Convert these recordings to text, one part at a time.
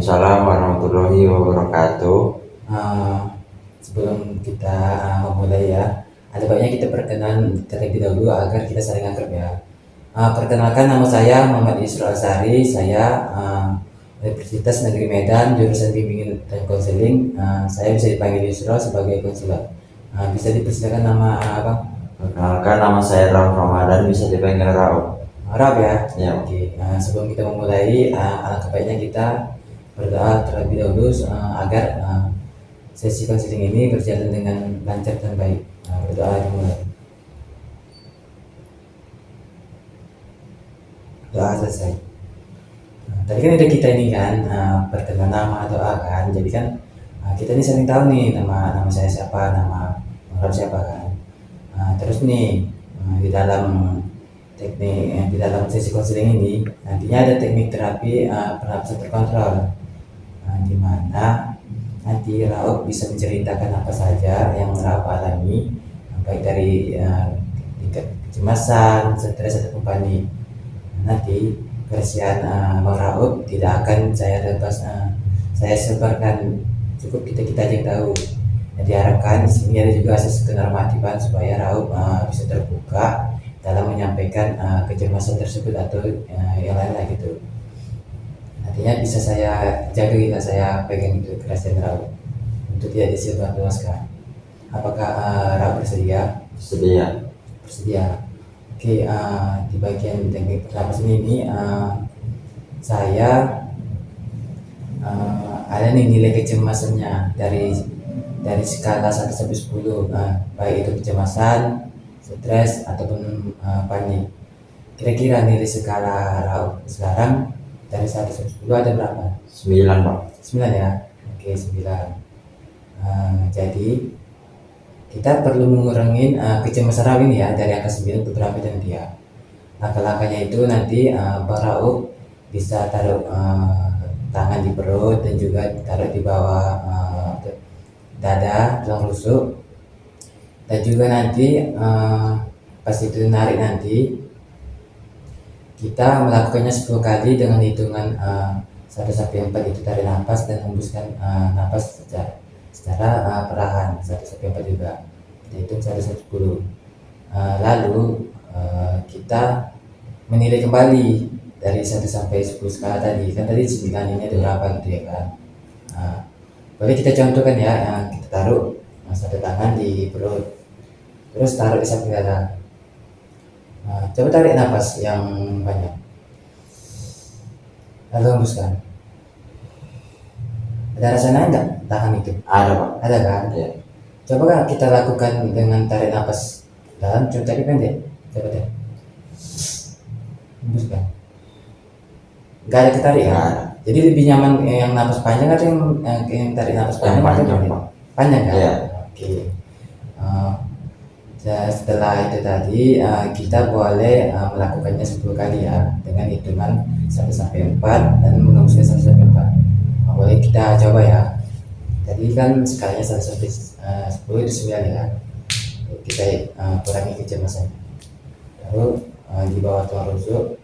Waalaikumsalam warahmatullahi wabarakatuh. Eh, Sebelum kita memulai ya, ada baiknya kita perkenalan terlebih dahulu agar kita saling akrab ya. Perkenalkan, nama saya Muhammad Yusra Asari. Saya Universitas Negeri Medan, jurusan Bimbingan dan Konseling. Saya bisa dipanggil Yusra sebagai konselor. Bisa dipersilakan nama Bang? Perkenalkan, nama saya Rauf Ramadan, bisa dipanggil Rauf. Arab ya. Ya. Oke. Sebelum kita memulai, alangkah baiknya kita berdoa terlebih dahulu agar sesi konseling ini berjalan dengan lancar dan baik. Berdoa dimulai. Doa selesai. Tadi kan ada kita ini kan perkenalan nama doa kan. Jadi kan kita ini saling tahu nih nama saya siapa, nama Arab siapa kan. Terus nih di dalam di dalam sesi konseling ini nantinya ada teknik terapi pernapasan terkontrol, di mana nanti Rauf bisa menceritakan apa saja yang Rauf alami, baik dari tingkat kecemasan, stres ataupun panik. Nanti kesian Bang Rauf tidak akan saya lepas, saya sebarkan, cukup kita aja yang tahu. Jadi diharapkan di sini ada juga asas kenormatifan supaya Rauf bisa terbuka dalam menyampaikan kecemasan tersebut atau yang lain-lain gitu. Nantinya bisa saya jaga kita, saya pegang itu kerasian Rauf untuk tidak disebarluaskan. Apakah Rauf bersedia? Sedia. Bersedia. Oke, di bagian teknik pernapasan ini saya ada nih nilai kecemasannya dari skala 1 sampai 10, baik itu kecemasan, stres ataupun panik. Kira-kira nilai skala Rauf sekarang dari 1 sampai 10 ada berapa? 9, Pak. 9 ya. Oke, 9. Jadi kita perlu mengurangi kecemasan Rauf ini ya dari angka 9 ke berapa dan dia. Langkah-langkahnya itu nanti Bang Rauf bisa taruh tangan di perut dan juga taruh di bawah dada, tulang rusuk. Dan juga nanti pas itu narik nanti kita melakukannya 10 kali dengan hitungan 1 sampai 4 itu tarik nafas dan hembuskan nafas secara perlahan 1 sampai 4 juga. Kita hitung 1 sampai 10. Lalu kita menilai kembali dari 1 sampai 10 skala tadi. Kan tadi 9 ini ada berapa gitu ya kan. Boleh kita contohkan ya, kita taruh satu tangan di perut, terus taruh di samping dada. Coba tarik nafas yang banyak, lalu hembuskan. Ada rasa naik nggak tahan itu? Ada, Pak. Ada kan? Ya. Coba kan kita lakukan dengan tarik nafas dalam, coba tarik pendek. Coba deh. Hembuskan. Nggak ada ketarik ya? Jadi lebih nyaman yang nafas panjang atau yang tarik nafas Yang panjang? panjang, Pak. Panjang kan? Ya. Oke. Setelah itu tadi kita boleh melakukannya 10 kali ya dengan hitungan 1 sampai 4 dan menembuskan 1 sampai 4. Boleh kita coba ya. Tadi kan skalanya 1 sampai 10 itu 9 ya. Kita kurangi kecemasannya. Lalu di bawah tulang rusuk,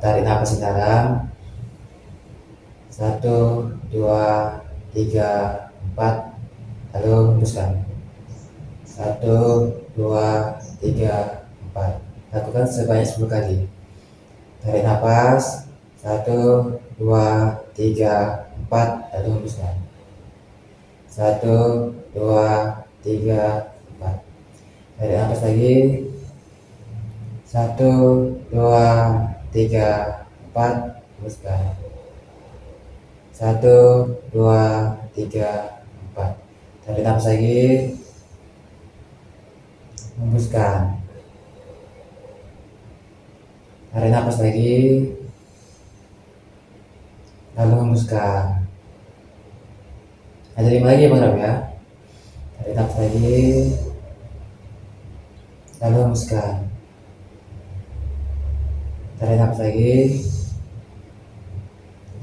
tarik nafas dalam. 1, 2, 3, 4, lalu hembuskan. 1, 2, 3, 4. Lakukan sebanyak 10 kali. Tarik nafas. 1, 2, 3, 4, lalu hembuskan. 1, 2, 3, 4. Tarik nafas lagi. 1, 2, 3, 4, hembuskan. 1, 2, 3, 4. Tarik nafas lagi, hembuskan. Tarik nafas lagi, lalu hembuskan. Ada 5 lagi ya Bang Ram ya. Tarik nafas lagi, lalu hembuskan. Tarik nafas lagi,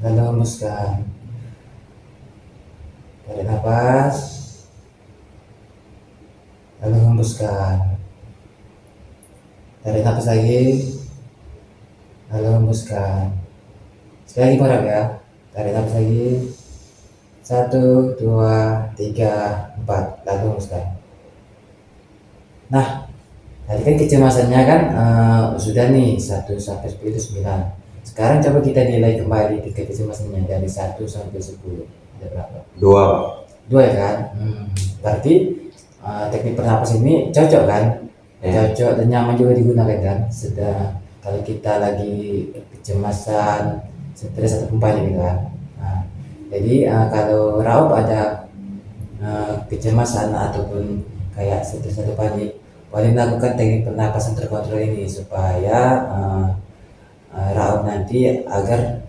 lalu hembuskan. Tarik nafas, lalu hembuskan. Tarik nafas lagi, lalu hembuskan. Sekali lagi Bang Rab ya. Tarik nafas lagi. 1, 2, 3, 4. Lalu hembuskan. Nah, tadi kan kecemasannya kan sudah nih 1 sampai 10 itu 9. Sekarang coba kita nilai kembali tingkat kecemasannya dari 1 sampai 10. Ada berapa? 2, Pak. 2 ya kan? Berarti teknik pernapas ini cocok kan? Ya. Cocok dan nyaman juga digunakan kan? Sedang kalau kita lagi kecemasan, stres atau panik gitu kan. Nah, jadi kalau Raup ada kecemasan ataupun kayak stres atau panik, boleh melakukan teknik pernapasan terkontrol ini supaya Raup nanti agar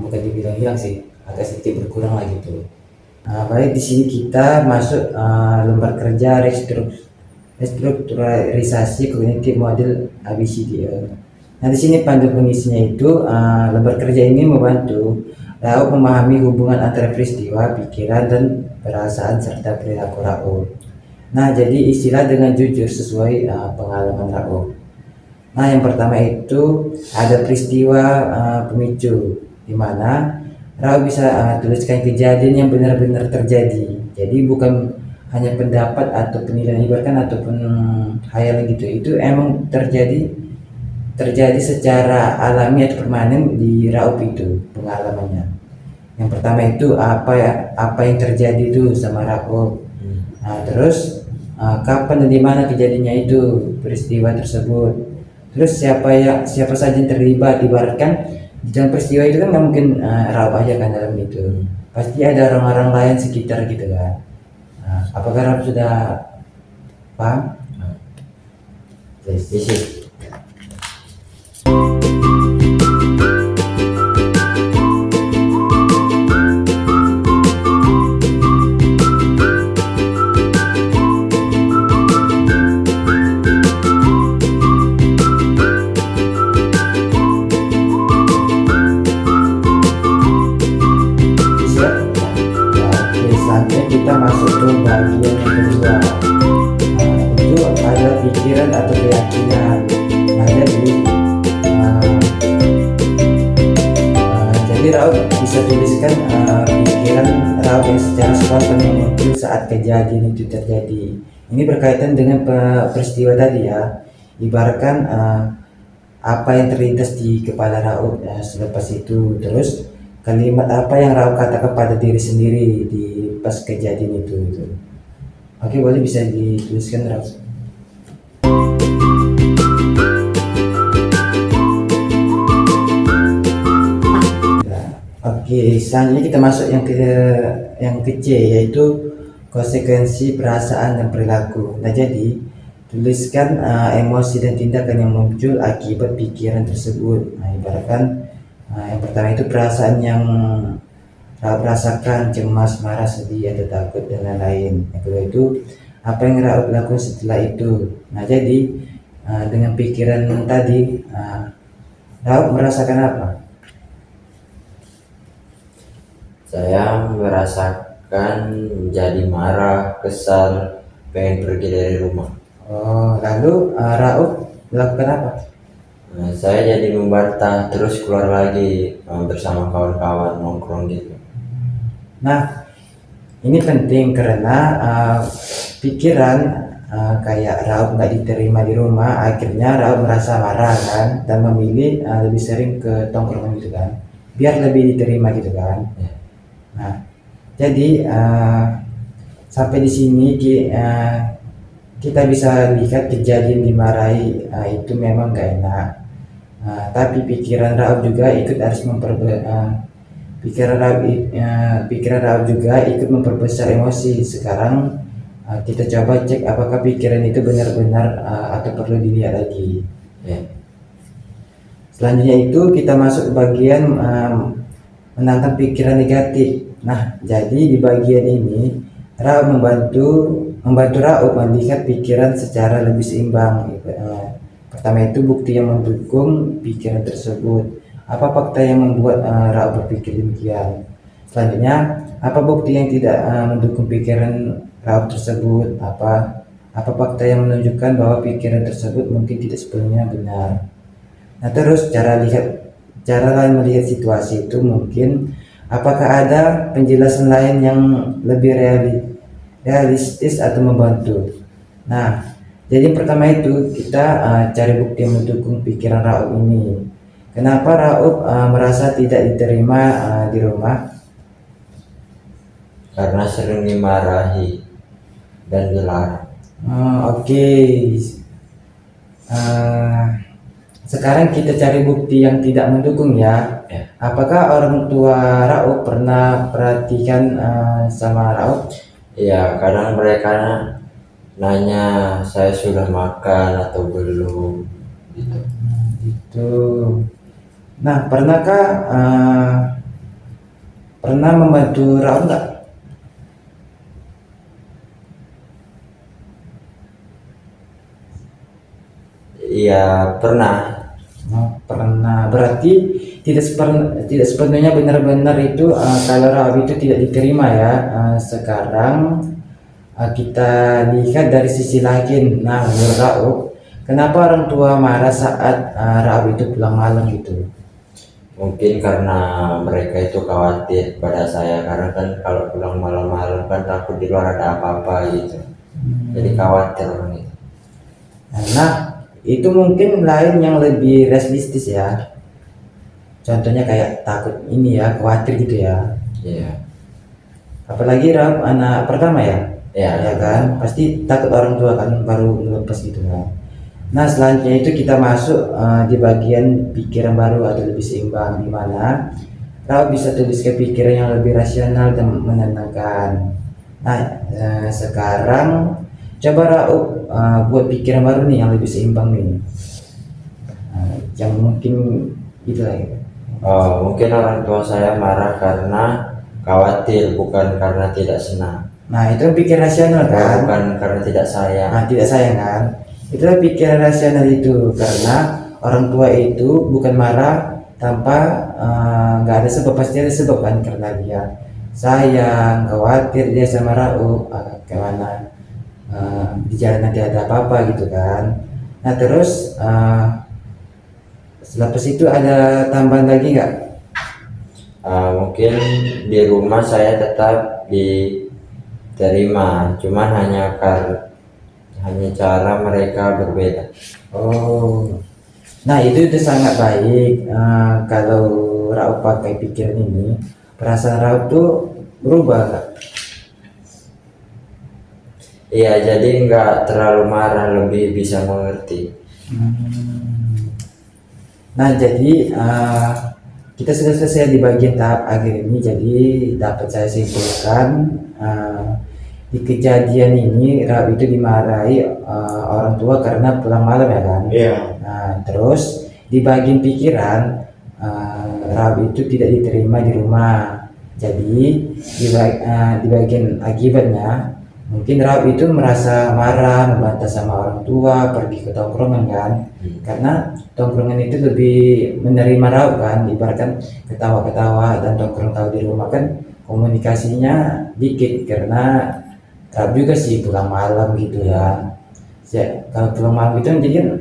bukan dibilang hilang sih, agak sedikit berkurang lah gitu. Baik, di sini kita masuk lembar kerja restrukturalisasi kognitif model ABCD. Nah, di sini pandu pengisinya itu lembar kerja ini membantu Raup memahami hubungan antara peristiwa, pikiran, dan perasaan serta perilaku Raup. Nah, jadi istilah dengan jujur sesuai pengalaman Raup. Nah, yang pertama itu ada peristiwa pemicu, di mana Raup bisa tuliskan kejadian yang benar-benar terjadi. Jadi bukan hanya pendapat atau penilaian ibaratkan ataupun hayalan gitu. Itu emang terjadi secara alami atau permanen di Raup itu pengalamannya. Yang pertama itu apa yang terjadi itu sama Raup. Nah, terus kapan dan di mana kejadiannya itu peristiwa tersebut. Terus siapa saja yang terlibat, ibaratkan di dalam peristiwa itu kan nggak mungkin Raup aja kan dalam itu. Pasti ada orang-orang lain sekitar gitu kan. Nah, apakah Raup sudah paham? Isi. Selanjutnya kita masuk ke bagian yang kedua. Itu ada pikiran atau keyakinan. Nah, jadi Raup bisa tuliskan pikiran Raup yang secara spontan yang muncul saat kejadian itu terjadi. Ini berkaitan dengan peristiwa tadi ya. Ibaratkan apa yang terlintas di kepala Raup selepas itu, terus kalimat apa yang Raup katakan pada diri sendiri di pas kejadian itu gitu. Oke, boleh bisa dituliskan Raup. Nah, oke, selanjutnya kita masuk yang ke C, yaitu konsekuensi perasaan dan perilaku. Nah, jadi tuliskan emosi dan tindakan yang muncul akibat pikiran tersebut. Nah, ibaratkan yang pertama itu perasaan yang Raup rasakan, cemas, marah, sedih, atau takut, dan lain-lain. Yang kedua itu apa yang Raup lakukan setelah itu. Nah, jadi dengan pikiran tadi Raup merasakan apa? Saya merasakan menjadi marah, kesal, pengen pergi dari rumah. Oh, lalu Raup melakukan apa? Saya jadi membantah, terus keluar lagi bersama kawan-kawan nongkrong gitu. Nah, ini penting karena pikiran kayak Raup nggak diterima di rumah, akhirnya Raup merasa marah kan, dan memilih lebih sering ke tongkrongan gitu kan, biar lebih diterima gitu kan. Nah, jadi sampai di sini kita bisa lihat kejadian dimarahi itu memang nggak enak. Tapi pikiran Raup juga ikut harus pikiran Raup juga ikut memperbesar emosi. Sekarang kita coba cek apakah pikiran itu benar-benar atau perlu dilihat lagi. Selanjutnya itu kita masuk ke bagian menantang pikiran negatif. Nah, jadi di bagian ini Raup membantu Raup melihat pikiran secara lebih seimbang. Pertama itu bukti yang mendukung pikiran tersebut. Apa fakta yang membuat Raup berpikir demikian? Selanjutnya, apa bukti yang tidak mendukung pikiran Raup tersebut? Apa fakta yang menunjukkan bahwa pikiran tersebut mungkin tidak sepenuhnya benar? Nah, terus cara lihat cara lain melihat situasi itu mungkin apakah ada penjelasan lain yang lebih realistis atau membantu. Nah, jadi yang pertama itu kita cari bukti yang mendukung pikiran Raub ini. Kenapa Raub merasa tidak diterima di rumah? karena sering dimarahi dan dilarang. Oke. Eh, Sekarang kita cari bukti yang tidak mendukung ya. Ya. Apakah orang tua Raub pernah perhatikan sama Raub? Iya, kadang mereka nanya saya sudah makan atau belum gitu. Gitu. Nah, pernah membantu Raub nggak? Iya, pernah. Pernah. Berarti tidak sepenuhnya benar-benar itu kalau Raub itu tidak diterima ya. Sekarang kita lihat dari sisi lain. Nah, menurut Raub, kenapa orang tua marah saat Raub itu pulang malam gitu? Mungkin karena mereka itu khawatir pada saya, karena kan kalau pulang malam-malam kan takut di luar ada apa-apa gitu. Jadi khawatir orang itu. Nah, itu mungkin lain yang lebih realistis ya. Contohnya kayak takut ini ya, khawatir gitu ya. Iya. Apalagi Raub anak pertama ya. Iya. Ya kan, pasti takut orang tua kan baru melepas gitu kan. Nah, selanjutnya itu kita masuk di bagian pikiran baru atau lebih seimbang, di mana Raub bisa tuliskan pikiran yang lebih rasional dan menenangkan. Nah, sekarang coba Raub buat pikiran baru nih yang lebih seimbang nih. Yang mungkin gitu lah ya. Mungkin orang tua saya marah karena khawatir, bukan karena tidak senang. Nah, itu pikir rasional kan? Bukan karena tidak sayang. Nah, tidak sayang kan? Itulah pikiran rasional itu, karena orang tua itu bukan marah tanpa nggak ada sebab, pasti ada sebab kan, karena dia sayang, khawatir dia sama Raub kemana di jalan nanti ada apa-apa gitu kan. Nah, terus selepas itu ada tambahan lagi nggak? Mungkin di rumah saya tetap diterima, cuman hanya cara mereka berbeda. Oh, nah itu sangat baik. Kalau Raub pakai pikiran ini, perasaan Raub tuh berubah nggak? Iya, jadi nggak terlalu marah, lebih bisa mengerti. Nah, jadi kita sudah selesai di bagian tahap akhir ini. Jadi dapat saya simpulkan di kejadian ini Raub itu dimarahi orang tua karena pulang malam ya kan. Iya. Nah, terus di bagian pikiran Raub itu tidak diterima di rumah. Jadi di bagian akibatnya mungkin Raub itu merasa marah, membantah sama orang tua, pergi ke tongkrongan kan. Karena tongkrongan itu lebih menerima Raub kan, ibaratkan ketawa-ketawa dan tongkrong tahu di rumah kan komunikasinya dikit, karena Raub juga sih pulang malam gitu ya. Kalau pulang malam itu jadi kan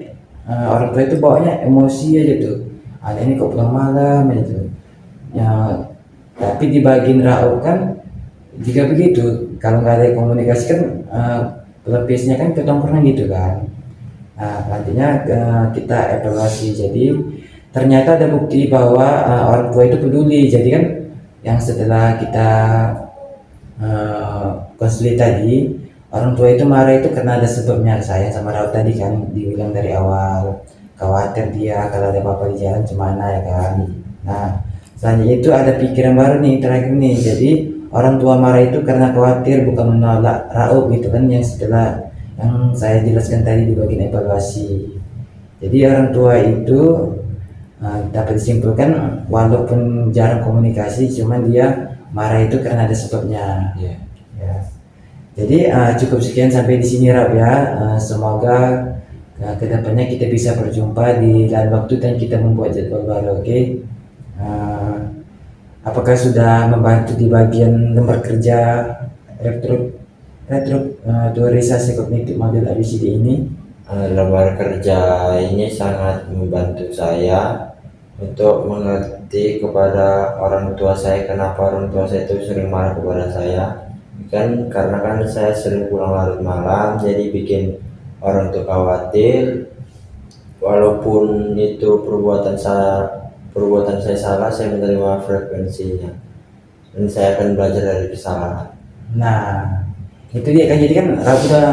orang tua itu bawanya emosi aja tuh, ada ini kok pulang malam gitu ya. Tapi di bagian Raub kan jika begitu, kalau nggak ada komunikasi kan pelepisnya kan ke tongkrongan gitu kan. Nah, nantinya kita evaluasi. Jadi ternyata ada bukti bahwa orang tua itu peduli. Jadi kan yang setelah kita konseling tadi, orang tua itu marah itu karena ada sebabnya. Sayang sama Raub tadi kan dibilang dari awal, khawatir dia kalau ada apa-apa di jalan gimana ya kan. Nah, selanjutnya itu ada pikiran baru nih terakhir nih. Jadi orang tua marah itu karena khawatir, bukan menolak Raub gitu kan, yang setelah yang saya jelaskan tadi di bagian evaluasi. Jadi orang tua itu dapat disimpulkan walaupun jarang komunikasi, cuman dia marah itu karena ada sebabnya. Iya. Ya. Jadi cukup sekian sampai di sini Raub ya. Semoga kedepannya kita bisa berjumpa di lain waktu dan kita membuat jadwal baru. Oke. Apakah sudah membantu di bagian lembar kerja restrukturisasi kognitif model ABCD ini? Lembar kerja ini sangat membantu saya untuk mengerti kepada orang tua saya kenapa orang tua saya itu sering marah kepada saya. Kan karena kan saya sering pulang larut malam, jadi bikin orang tua khawatir. Walaupun itu perbuatan saya salah, saya menerima frekuensinya dan saya akan belajar dari kesalahan. Nah, itu dia kan, jadi kan Raub udah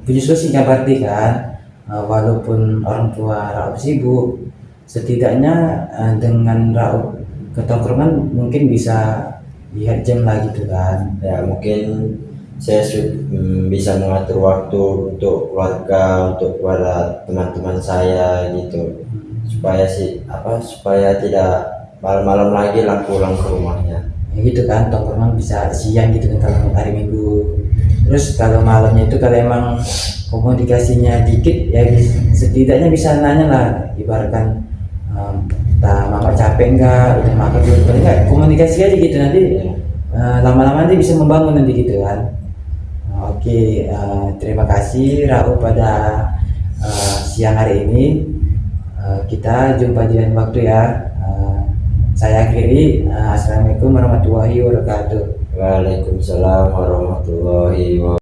punya solusi kan, berarti kan walaupun orang tua Raub sibuk, setidaknya dengan Raub ke tongkrongan mungkin bisa lihat jam lah gitu kan. Ya mungkin saya bisa mengatur waktu untuk keluarga, untuk kepada teman-teman saya gitu, supaya tidak malam-malam lagi lah pulang ke rumahnya. Ya gitu kan, tongkrongan bisa siang gitu kan kalau hari Minggu. Terus kalau malamnya itu kalau emang komunikasinya dikit ya setidaknya bisa nanya lah, ibaratkan mama capek enggak, udah makan belum, paling enggak komunikasi aja gitu, nanti lama-lama nanti bisa membangun nanti gitu kan. Oke, terima kasih Raul pada siang hari ini. Kita jumpa di lain waktu ya. Saya akhiri. Assalamualaikum warahmatullahi wabarakatuh. Waalaikumsalam warahmatullahi wabarakatuh.